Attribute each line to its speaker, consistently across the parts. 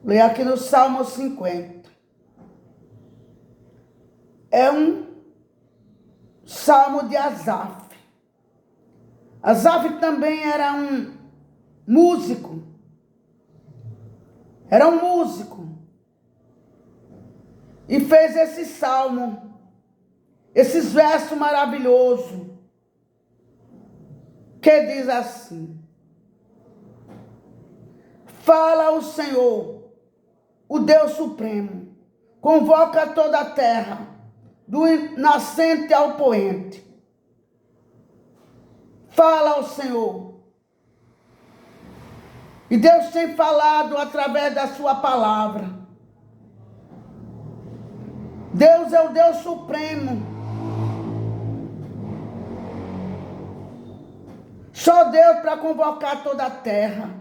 Speaker 1: Leia aqui no Salmo 50. É um salmo de Asaf. Asaf também era um músico. Era um músico. E fez esse salmo, esses versos maravilhosos, que diz assim: fala o Senhor, o Deus Supremo, convoca toda a terra, do nascente ao poente. Fala o Senhor. E Deus tem falado através da sua palavra. Deus é o Deus Supremo. Só Deus para convocar toda a terra,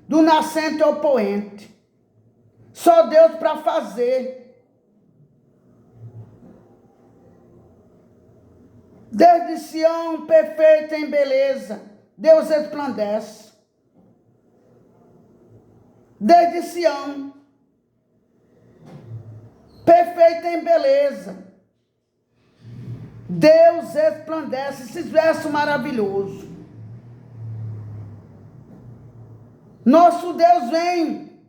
Speaker 1: do nascente ao poente. Só Deus para fazer. Desde Sião, perfeita em beleza, Deus resplandece. Desde Sião, perfeita em beleza, Deus resplandece. Esses versos maravilhosos. Nosso Deus vem,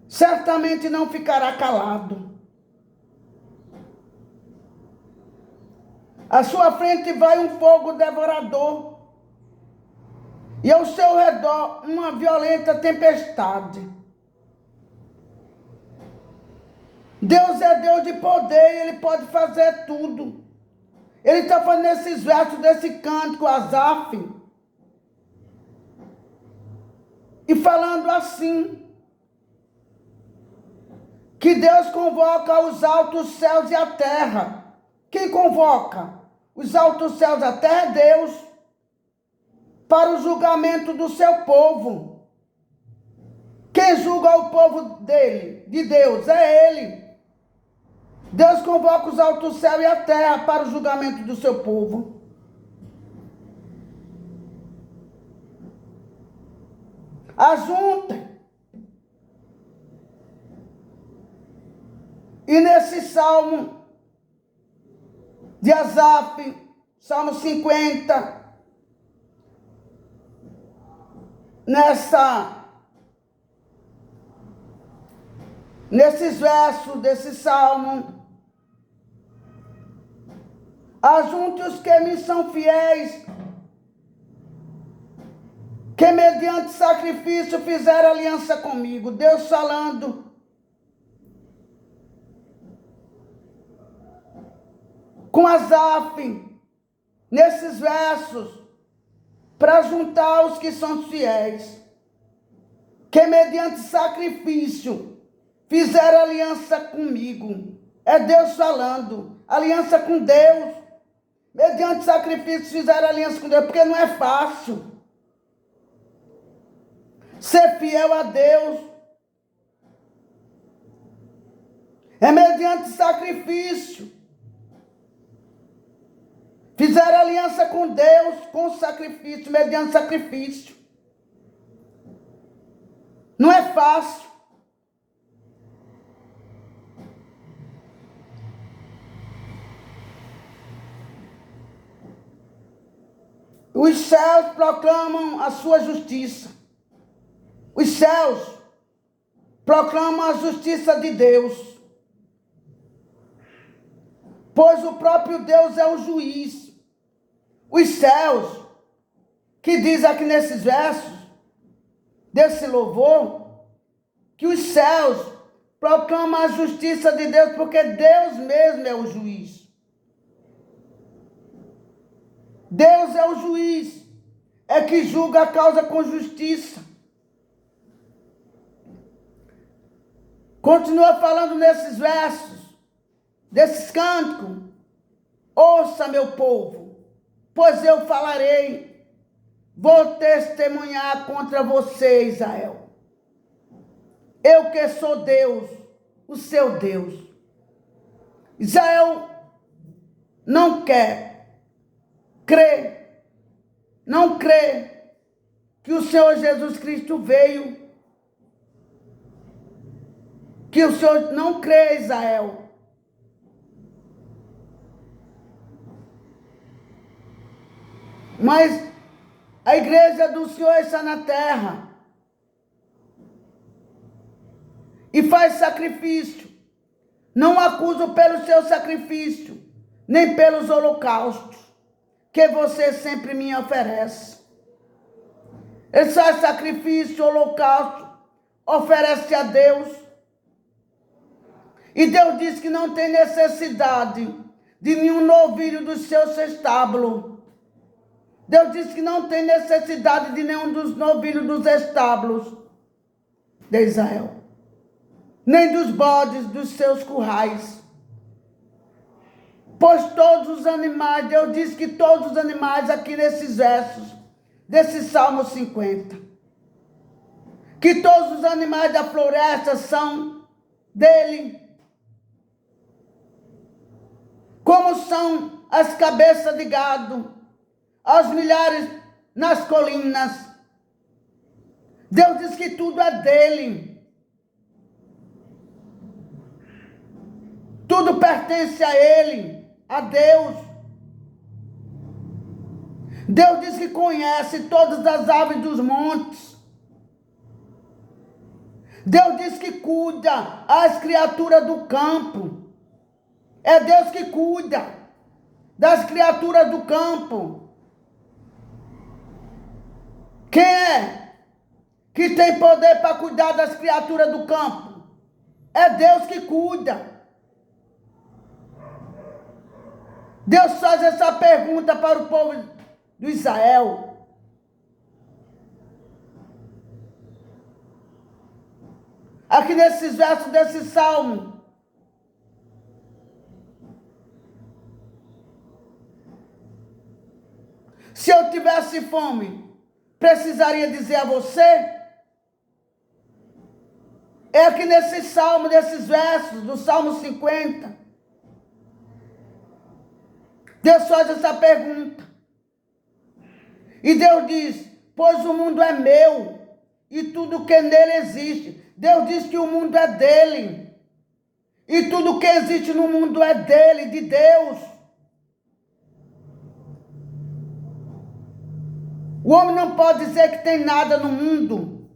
Speaker 1: certamente não ficará calado. À sua frente vai um fogo devorador, e ao seu redor uma violenta tempestade. Deus é Deus de poder, Ele pode fazer tudo. Ele está fazendo esses versos desse cântico, Asaf, e falando assim, que Deus convoca os altos céus e a terra. Quem convoca os altos céus e a terra é Deus, para o julgamento do seu povo. Quem julga o povo dele, de Deus, é Ele. Deus convoca os altos céus e a terra para o julgamento do seu povo. Ajunta. E nesse salmo de Asaf, Salmo 50, nesses versos desse salmo, ajunte os que me são fiéis, que mediante sacrifício fizeram aliança comigo. Deus falando com Asaf, nesses versos, para juntar os que são fiéis, que mediante sacrifício fizeram aliança comigo. É Deus falando, aliança com Deus. Mediante sacrifício fizeram aliança com Deus, porque não é fácil ser fiel a Deus. É mediante sacrifício. Fizeram aliança com Deus, com sacrifício, mediante sacrifício. Não é fácil. Os céus proclamam a sua justiça. Os céus proclamam a justiça de Deus. Pois o próprio Deus é o juiz. Os céus, que diz aqui nesses versos, desse louvor, que os céus proclamam a justiça de Deus, porque Deus mesmo é o juiz. Deus é o juiz, é que julga a causa com justiça. Continua falando nesses versos, desses cânticos. Ouça, meu povo, pois eu falarei, vou testemunhar contra você, Israel. Eu que sou Deus, o seu Deus. Israel não quer crer, não crê que o Senhor Jesus Cristo veio que o Senhor não crê, Israel. Mas a igreja do Senhor está na terra e faz sacrifício. Não acuso pelo seu sacrifício, nem pelos holocaustos que você sempre me oferece. Ele faz sacrifício, holocausto, oferece a Deus. E Deus diz que não tem necessidade de nenhum novilho dos seus estábulos. Deus diz que não tem necessidade de nenhum dos novilhos dos estábulos de Israel, nem dos bodes dos seus currais. Pois todos os animais, Deus diz que todos os animais aqui nesses versos, desse Salmo 50, que todos os animais da floresta são dele, como são as cabeças de gado, aos milhares nas colinas. Deus diz que tudo é dele. Tudo pertence a ele, a Deus. Deus diz que conhece todas as aves dos montes. Deus diz que cuida as criaturas do campo. É Deus que cuida das criaturas do campo. Quem é que tem poder para cuidar das criaturas do campo? É Deus que cuida. Deus faz essa pergunta para o povo de Israel. Aqui nesses versos desse salmo. Se eu tivesse fome, precisaria dizer a você? É aqui nesse salmo, nesses versos do Salmo 50. Deus faz essa pergunta. E Deus diz, pois o mundo é meu e tudo que nele existe. Deus diz que o mundo é dele. E tudo que existe no mundo é dele, de Deus. O homem não pode dizer que tem nada no mundo,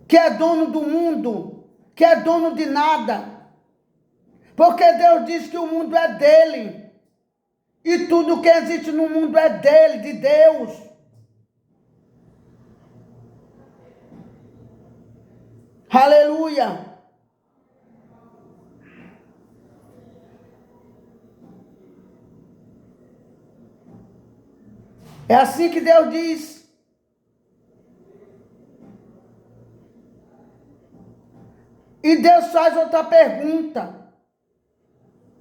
Speaker 1: que é dono do mundo, que é dono de nada. Porque Deus diz que o mundo é dele. E tudo que existe no mundo é dele, de Deus. Aleluia. É assim que Deus diz. E Deus faz outra pergunta.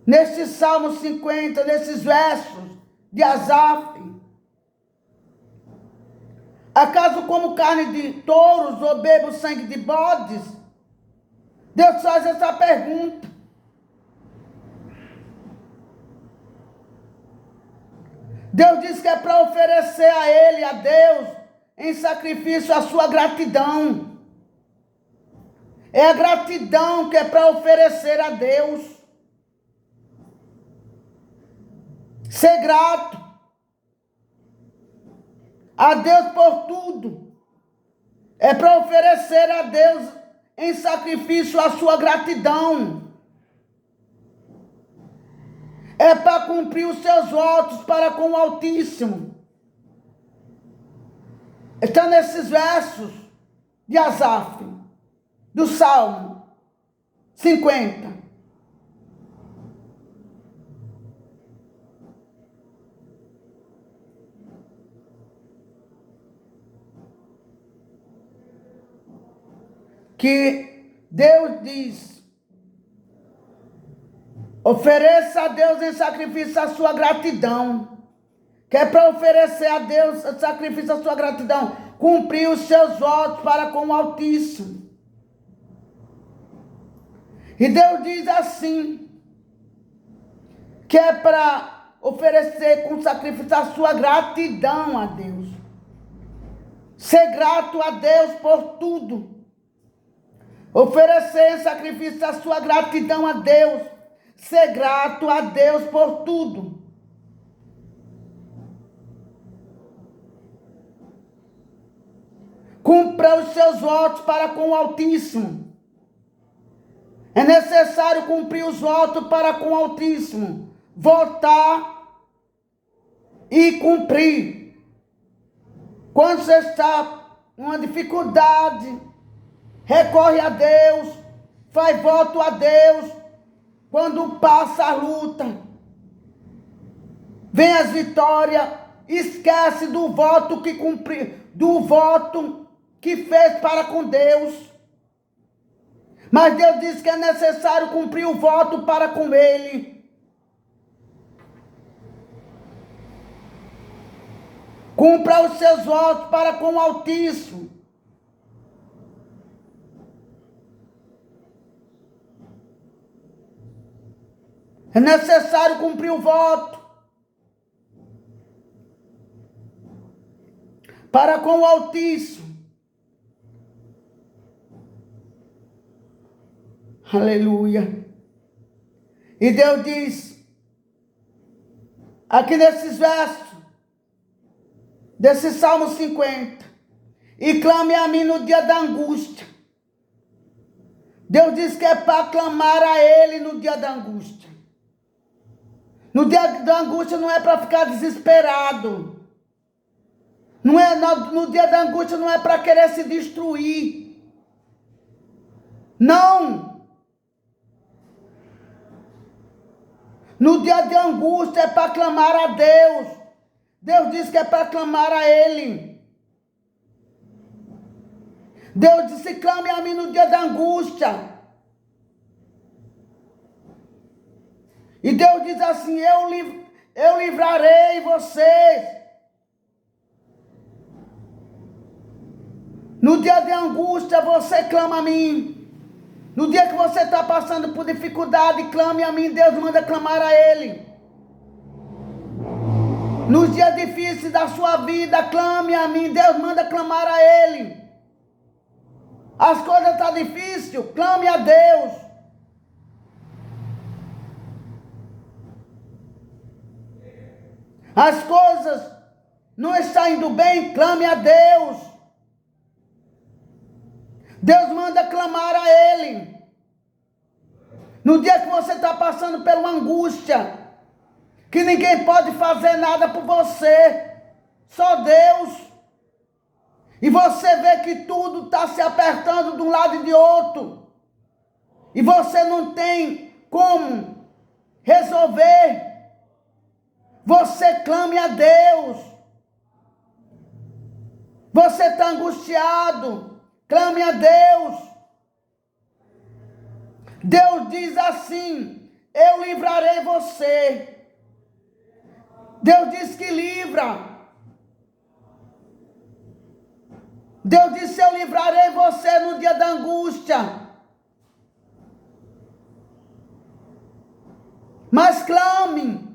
Speaker 1: Neste Salmo 50, nesses versos de Asaf. Acaso como carne de touros ou bebo sangue de bodes? Deus faz essa pergunta. Deus diz que é para oferecer a ele, a Deus, em sacrifício a sua gratidão. É a gratidão que é para oferecer a Deus. Ser grato a Deus por tudo. É para oferecer a Deus em sacrifício a sua gratidão. É para cumprir os seus votos para com o Altíssimo. Está nesses versos de Asaf, do Salmo 50. Que Deus diz, ofereça a Deus em sacrifício a sua gratidão. Que é para oferecer a Deus em sacrifício a sua gratidão. Cumprir os seus votos para com o Altíssimo. E Deus diz assim, que é para oferecer com sacrifício a sua gratidão a Deus. Ser grato a Deus por tudo. Oferecer em sacrifício a sua gratidão a Deus. Ser grato a Deus por tudo. Cumpra os seus votos para com o Altíssimo. É necessário cumprir os votos para com o Altíssimo. Votar e cumprir. Quando você está em uma dificuldade, recorre a Deus, faz voto a Deus. Quando passa a luta, vem as vitórias, esquece do voto que cumpriu, do voto que fez para com Deus. Mas Deus diz que é necessário cumprir o voto para com Ele. Cumpra os seus votos para com o Altíssimo. É necessário cumprir o voto para com o Altíssimo. Aleluia. E Deus diz, aqui nesses versos, desse Salmo 50, e clame a mim no dia da angústia. Deus diz que é para clamar a Ele no dia da angústia. No dia da angústia não é para ficar desesperado. No dia da angústia não é para querer se destruir. Não. No dia de angústia é para clamar a Deus. Deus diz que é para clamar a Ele. Deus disse, clame a mim no dia da angústia. E Deus diz assim, eu livrarei vocês. No dia de angústia você clama a mim. No dia que você está passando por dificuldade, clame a mim, Deus manda clamar a Ele. Nos dias difíceis da sua vida, clame a mim, Deus manda clamar a Ele. As coisas estão difíceis, clame a Deus. As coisas não estão indo bem, clame a Deus. Deus manda clamar a Ele. No dia que você está passando por uma angústia, que ninguém pode fazer nada por você, só Deus. E você vê que tudo está se apertando de um lado e de outro. E você não tem como resolver. Você clame a Deus. Você está angustiado. Clame a Deus. Deus diz assim, eu livrarei você. Deus diz que livra. Deus disse, eu livrarei você no dia da angústia. Mas clame.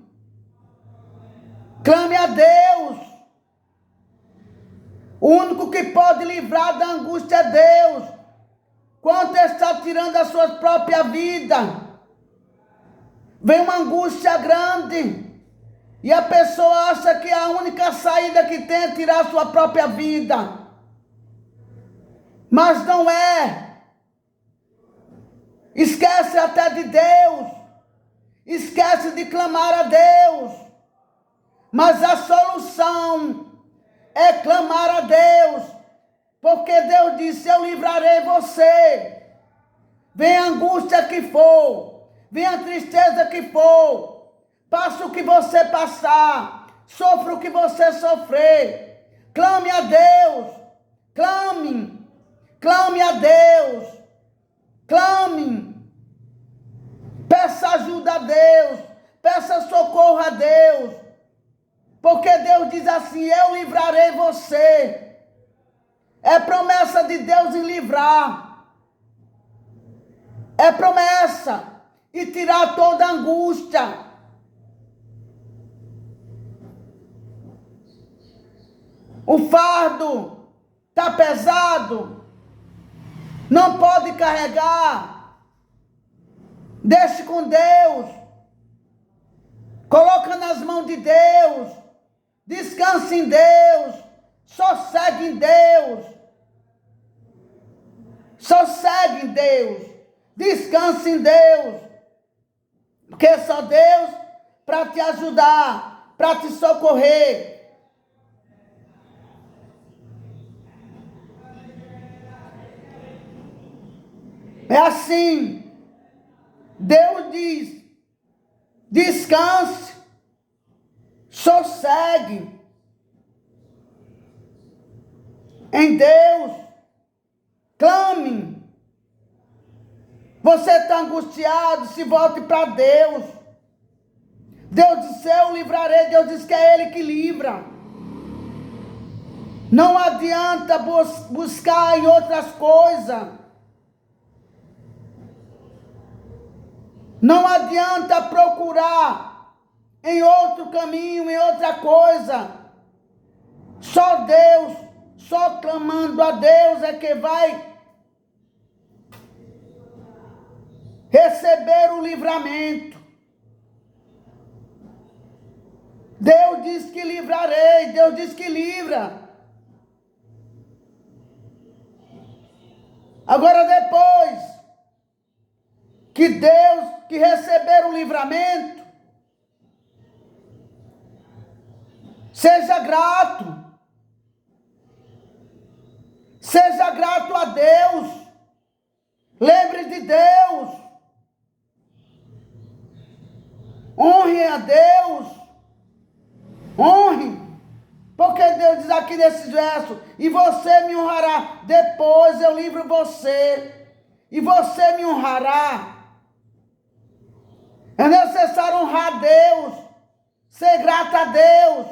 Speaker 1: Clame a Deus. O único que pode livrar da angústia é Deus. Quando está tirando a sua própria vida, vem uma angústia grande. E a pessoa acha que a única saída que tem é tirar a sua própria vida. Mas não é. Esquece até de Deus. Esquece de clamar a Deus. Mas a solução é clamar a Deus. Porque Deus disse, eu livrarei você. Venha a angústia que for. Venha a tristeza que for. Passe o que você passar. Sofra o que você sofrer. Clame a Deus. Clame. Clame a Deus. Clame. Peça ajuda a Deus. Peça socorro a Deus. Porque Deus diz assim, eu livrarei você. É promessa de Deus em livrar. É promessa. E tirar toda a angústia. O fardo está pesado. Não pode carregar. Deixe com Deus. Coloca nas mãos de Deus. Descanse em Deus. Sossegue em Deus. Sossegue em Deus. Descanse em Deus. Porque só Deus para te ajudar, para te socorrer. É assim. Deus diz: descanse, sossegue em Deus, clame. Você está angustiado, se volte para Deus. Deus disse: eu livrarei. Deus diz que é Ele que livra. Não adianta buscar em outras coisas. Não adianta procurar em outro caminho, em outra coisa. Só Deus, só clamando a Deus é que vai receber o livramento. Deus diz que livrarei, Deus diz que livra. Agora depois que receber o livramento, seja grato. Seja grato a Deus. Lembre de Deus. Honre a Deus. Honre. Porque Deus diz aqui nesse verso: e você me honrará. Depois eu livro você. E você me honrará. É necessário honrar a Deus. Ser grato a Deus.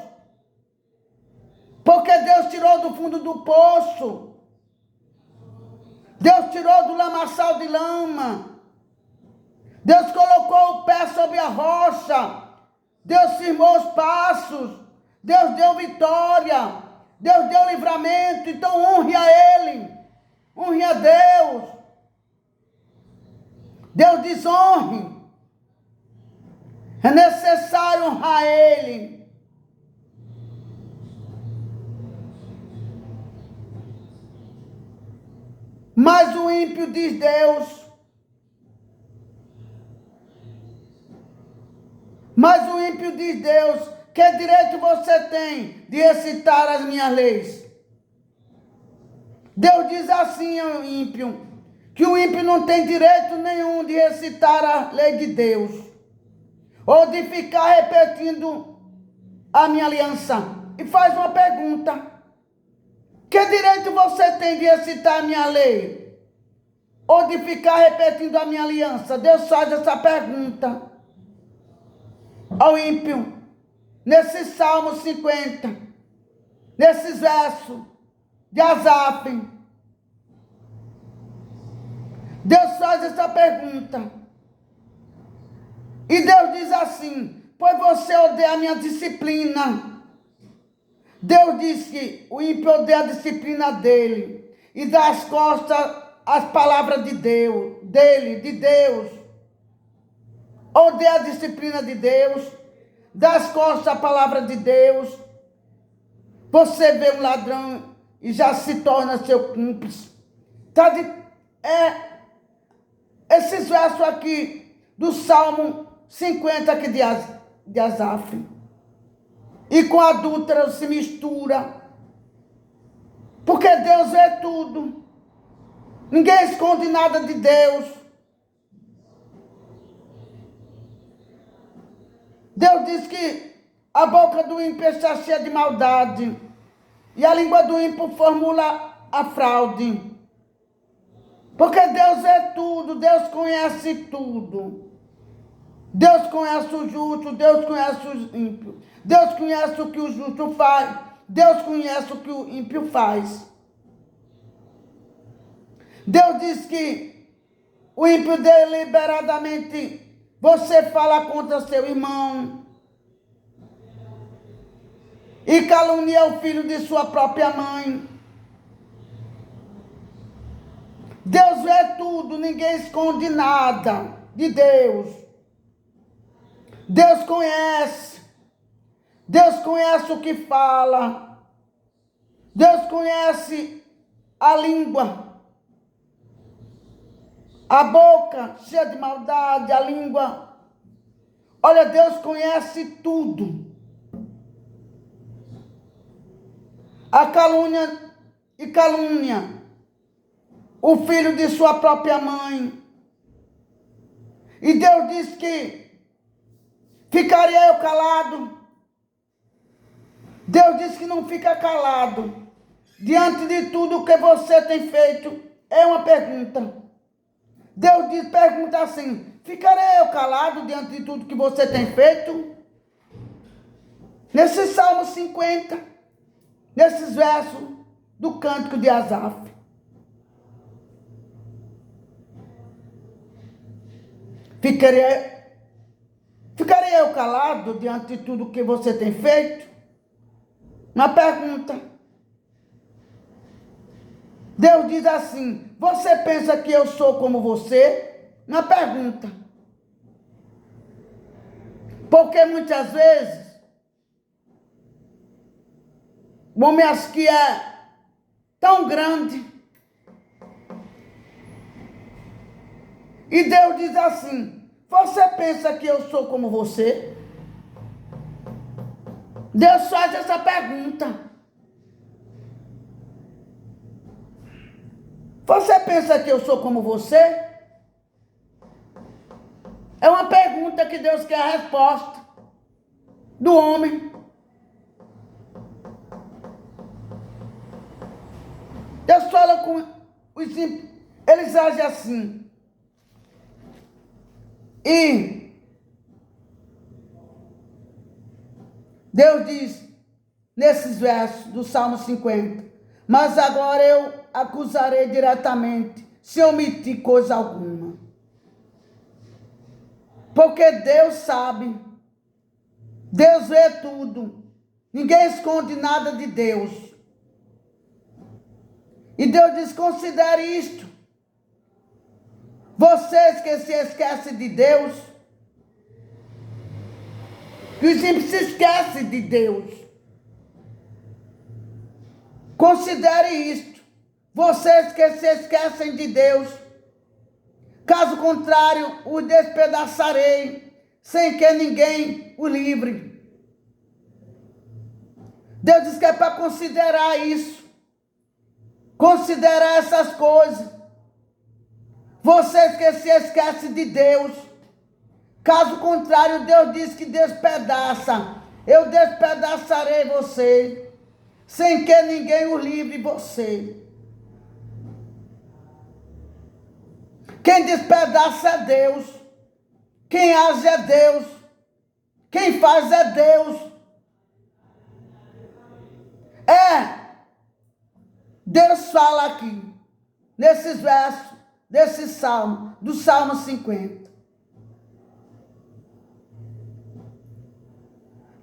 Speaker 1: Porque Deus tirou do fundo do poço. Deus tirou do lamaçal de lama. Deus colocou o pé sobre a rocha. Deus firmou os passos. Deus deu vitória. Deus deu livramento. Então honre a Ele. Honre a Deus. Deus diz: honre. É necessário honrar Ele. Mas o ímpio diz Deus. Mas o ímpio diz Deus: que direito você tem de recitar as minhas leis? Deus diz assim ao ímpio, que o ímpio não tem direito nenhum de recitar a lei de Deus. Ou de ficar repetindo a minha aliança. E faz uma pergunta: que direito você tem de recitar a minha lei? Ou de ficar repetindo a minha aliança? Deus faz essa pergunta ao ímpio, nesse Salmo 50, nesses versos de Asaf. Deus faz essa pergunta. E Deus diz assim: pois você odeia a minha disciplina. Deus diz que o ímpio odeia a disciplina dele e dá as costas às palavras de Deus, de Deus. Odeia a disciplina de Deus, dá as costas à palavra de Deus. Você vê um ladrão e já se torna seu cúmplice. Esses versos aqui do Salmo 50 aqui de Asaf. E com adúltero se mistura. Porque Deus vê tudo. Ninguém esconde nada de Deus. Deus diz que a boca do ímpio está cheia de maldade. E a língua do ímpio formula a fraude. Porque Deus vê tudo. Deus conhece tudo. Deus conhece o justo, Deus conhece o ímpio. Deus conhece o que o justo faz. Deus conhece o que o ímpio faz. Deus diz que o ímpio deliberadamente, você fala contra seu irmão e calunia o filho de sua própria mãe. Deus vê tudo, ninguém esconde nada de Deus. Deus conhece. Deus conhece o que fala. Deus conhece a língua. A boca cheia de maldade, a língua. Olha, Deus conhece tudo. A calúnia e calúnia o filho de sua própria mãe. E Deus disse que ficaria eu calado. Deus disse que não fica calado diante de tudo que você tem feito. É uma pergunta. Deus diz, pergunta assim: ficarei eu calado diante de tudo que você tem feito? Nesse Salmo 50, nesses versos do Cântico de Asaf. Ficarei eu calado diante de tudo que você tem feito? Uma pergunta. Deus diz assim: você pensa que eu sou como você? Uma pergunta. Porque muitas vezes o homem acha que é tão grande. E Deus diz assim: você pensa que eu sou como você? Deus faz essa pergunta. Você pensa que eu sou como você? É uma pergunta que Deus quer a resposta do homem. Deus fala com os ímpios, eles agem assim. E Deus diz, nesses versos do Salmo 50, mas agora eu acusarei diretamente, se omitir coisa alguma. Porque Deus sabe, Deus vê tudo, ninguém esconde nada de Deus. E Deus diz, considere isto. Vocês que se esquecem de Deus, que os ímpios se esquecem de Deus. Considere isto. Vocês que se esquecem de Deus. Caso contrário, o despedaçarei, sem que ninguém o livre. Deus diz que é para considerar isso. Considerar essas coisas. Vocês que se esquecem de Deus. Caso contrário, Deus diz que despedaça. Eu despedaçarei você, sem que ninguém o livre você. Quem despedaça é Deus. Quem age é Deus. Quem faz é Deus. Deus fala aqui, nesses versos, desse salmo, do Salmo 50.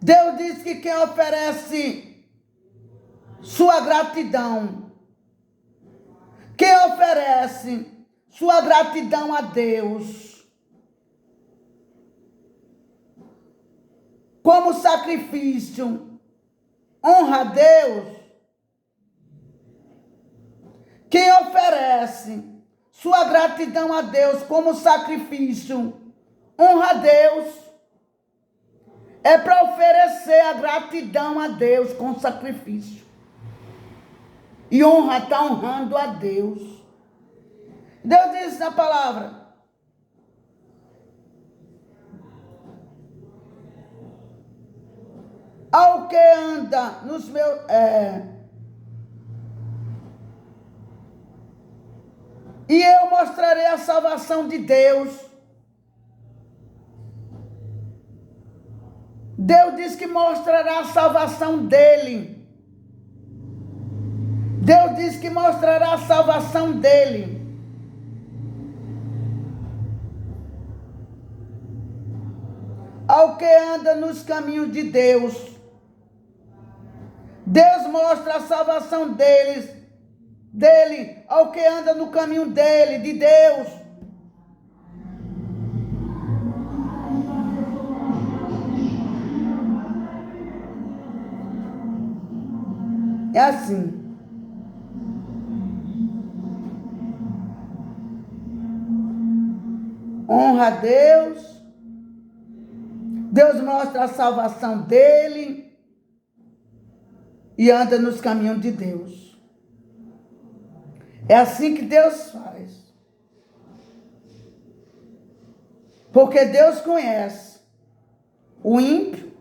Speaker 1: Deus diz que quem oferece sua gratidão, quem oferece sua gratidão a Deus, como sacrifício, honra a Deus. Quem oferece sua gratidão a Deus como sacrifício, honra a Deus. É para oferecer a gratidão a Deus com sacrifício. E honra está honrando a Deus. Deus diz na palavra: ao que anda nos meus... E eu mostrarei a salvação de Deus. Deus diz que mostrará a salvação dele. Deus diz que mostrará a salvação dele. Ao que anda nos caminhos de Deus. Deus mostra a salvação deles dele, ao que anda no caminho dele, de Deus. É assim. Honra a Deus. Deus mostra a salvação dele e anda nos caminhos de Deus. É assim que Deus faz. Porque Deus conhece o ímpio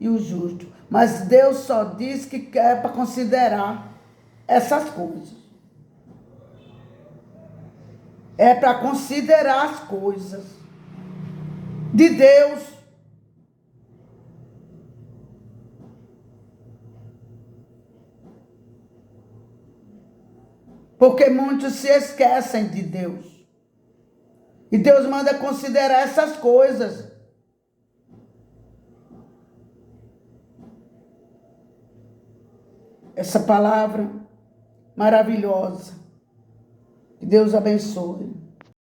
Speaker 1: e o justo. Mas Deus só diz que é para considerar essas coisas. É para considerar as coisas de Deus. Porque muitos se esquecem de Deus. E Deus manda considerar essas coisas. Essa palavra maravilhosa. Que Deus abençoe.